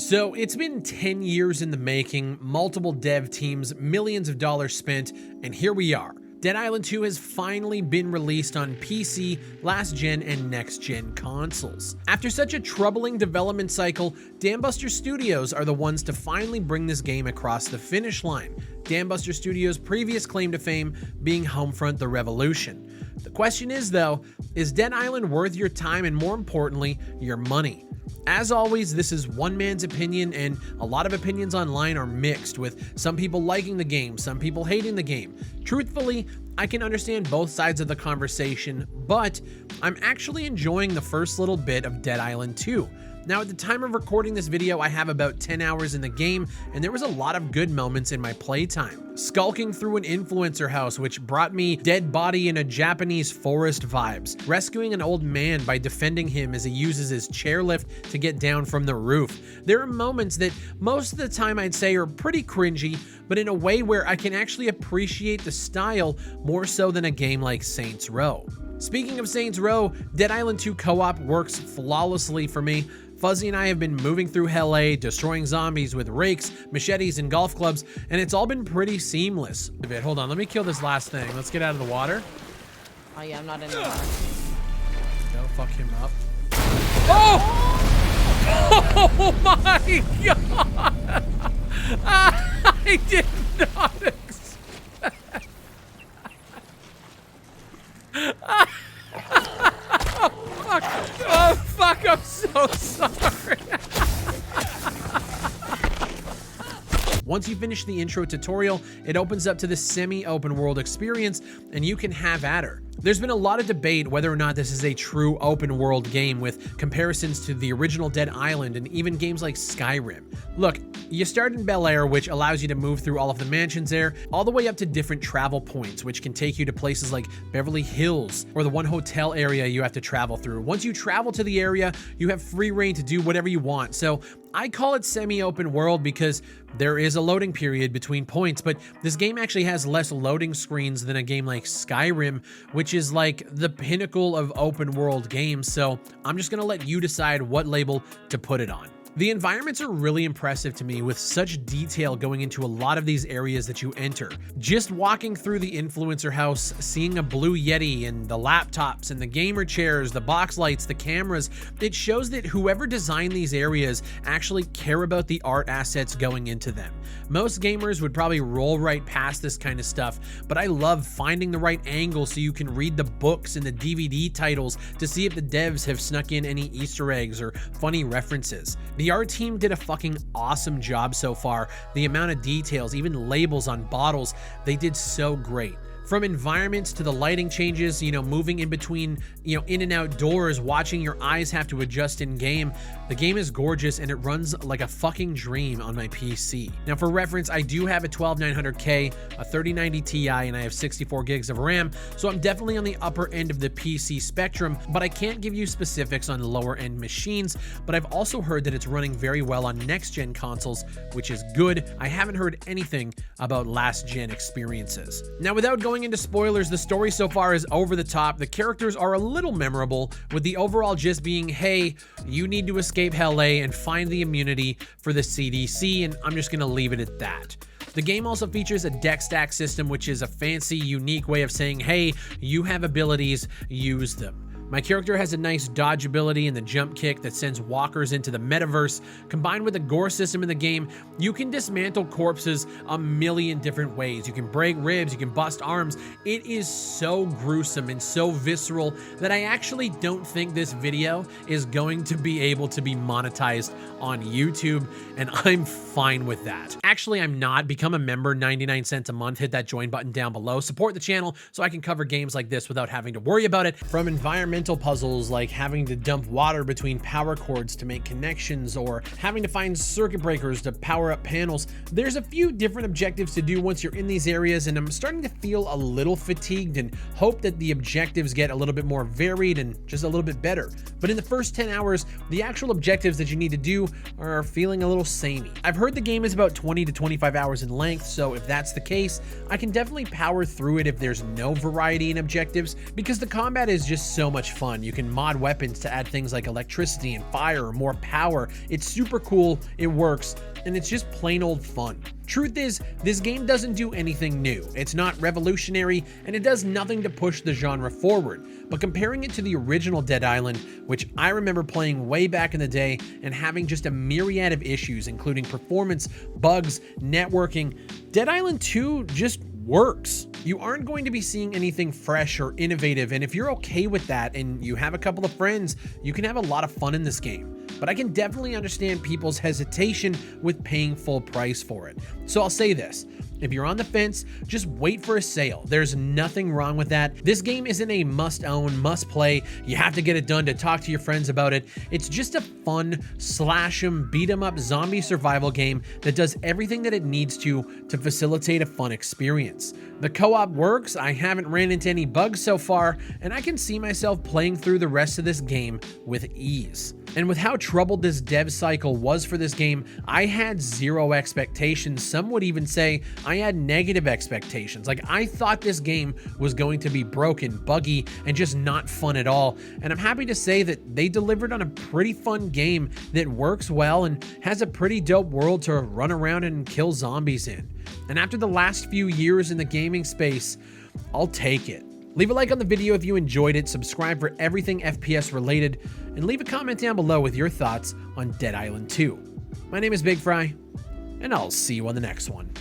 So it's been 10 years in the making, multiple dev teams, millions of dollars spent, and here we are. Dead Island 2 has finally been released on PC, last gen, and next gen consoles. After such a troubling development cycle, Dambuster Studios are the ones to finally bring this game across the finish line. Dambuster Studios' previous claim to fame being Homefront: The Revolution. The question is though, is Dead Island worth your time and more importantly, your money? As always, this is one man's opinion, and a lot of opinions online are mixed, with some people liking the game, some people hating the game. Truthfully, I can understand both sides of the conversation, but I'm actually enjoying the first little bit of Dead Island 2. Now, at the time of recording this video, I have about 10 hours in the game, and there was a lot of good moments in my playtime. Skulking through an influencer house, which brought me dead body in a Japanese forest vibes. Rescuing an old man by defending him as he uses his chairlift to get down from the roof. There are moments that most of the time I'd say are pretty cringy, but in a way where I can actually appreciate the style more so than a game like Saints Row. Speaking of Saints Row, Dead Island 2 co-op works flawlessly for me. Fuzzy and I have been moving through Hell A, destroying zombies with rakes, machetes, and golf clubs, and it's all been pretty seamless. Hold on, let me kill this last thing. Let's get out of the water. Oh yeah, I'm not in the water. Go fuck him up. Oh! Oh my god! I did not expect. Oh fuck, I'm so sorry. Once you finish the intro tutorial, it opens up to the semi-open world experience, and you can have at her. There's been a lot of debate whether or not this is a true open world game, with comparisons to the original Dead Island and even games like Skyrim. Look, you start in Bel Air, which allows you to move through all of the mansions there, all the way up to different travel points, which can take you to places like Beverly Hills, or the one hotel area you have to travel through. Once you travel to the area, you have free reign to do whatever you want. So I call it semi-open world because there is a loading period between points, but this game actually has less loading screens than a game like Skyrim, which is like the pinnacle of open world games. So I'm just gonna let you decide what label to put it on. The environments are really impressive to me, with such detail going into a lot of these areas that you enter. Just walking through the influencer house, seeing a blue Yeti and the laptops and the gamer chairs, the box lights, the cameras, it shows that whoever designed these areas actually care about the art assets going into them. Most gamers would probably roll right past this kind of stuff, but I love finding the right angle so you can read the books and the DVD titles to see if the devs have snuck in any Easter eggs or funny references. The art team did a fucking awesome job so far. The amount of details, even labels on bottles, they did so great. From environments to the lighting changes, moving in between, in and out doors, watching your eyes have to adjust in game. The game is gorgeous and it runs like a fucking dream on my PC. Now for reference, I do have a 12900K, a 3090 Ti, and I have 64 gigs of RAM, so I'm definitely on the upper end of the PC spectrum, but I can't give you specifics on lower end machines. But I've also heard that it's running very well on next gen consoles, which is good. I haven't heard anything about last gen experiences. Now without going into spoilers, the story so far is over the top. The characters are a little memorable, with the overall gist being, hey, you need to escape Hell A and find the immunity for the CDC, and I'm just gonna leave it at that. The game also features a deck stack system, which is a fancy, unique way of saying, hey, you have abilities, use them. My character has a nice dodge ability and the jump kick that sends walkers into the metaverse. Combined with the gore system in the game, you can dismantle corpses a million different ways. You can break ribs, you can bust arms. It is so gruesome and so visceral that I actually don't think this video is going to be able to be monetized on YouTube, and I'm fine with that. Actually, I'm not. Become a member, 99 cents a month. Hit that join button down below. Support the channel so I can cover games like this without having to worry about it. From environmental puzzles like having to dump water between power cords to make connections, or having to find circuit breakers to power up panels, there's a few different objectives to do once you're in these areas, and I'm starting to feel a little fatigued and hope that the objectives get a little bit more varied and just a little bit better. But in the first 10 hours, the actual objectives that you need to do are feeling a little samey. I've heard the game is about 20 to 25 hours in length, so if that's the case, I can definitely power through it if there's no variety in objectives, because the combat is just so much much fun. You can mod weapons to add things like electricity and fire or more power. It's super cool, it works, and it's just plain old fun. Truth is, this game doesn't do anything new. It's not revolutionary, and it does nothing to push the genre forward. But comparing it to the original Dead Island, which I remember playing way back in the day and having just a myriad of issues, including performance, bugs, networking, Dead Island 2 just works. You aren't going to be seeing anything fresh or innovative, and if you're okay with that and you have a couple of friends, you can have a lot of fun in this game. But I can definitely understand people's hesitation with paying full price for it. So I'll say this. If you're on the fence, just wait for a sale. There's nothing wrong with that. This game isn't a must-own, must-play. You have to get it done to talk to your friends about it. It's just a fun, slash-em, beat-em-up zombie survival game that does everything that it needs to facilitate a fun experience. The co-op works, I haven't ran into any bugs so far, and I can see myself playing through the rest of this game with ease. And with how troubled this dev cycle was for this game, I had zero expectations. Some would even say I had negative expectations. Like, I thought this game was going to be broken, buggy, and just not fun at all. And I'm happy to say that they delivered on a pretty fun game that works well and has a pretty dope world to run around and kill zombies in. And after the last few years in the gaming space, I'll take it. Leave a like on the video if you enjoyed it, subscribe for everything FPS related, and leave a comment down below with your thoughts on Dead Island 2. My name is Big Fry, and I'll see you on the next one.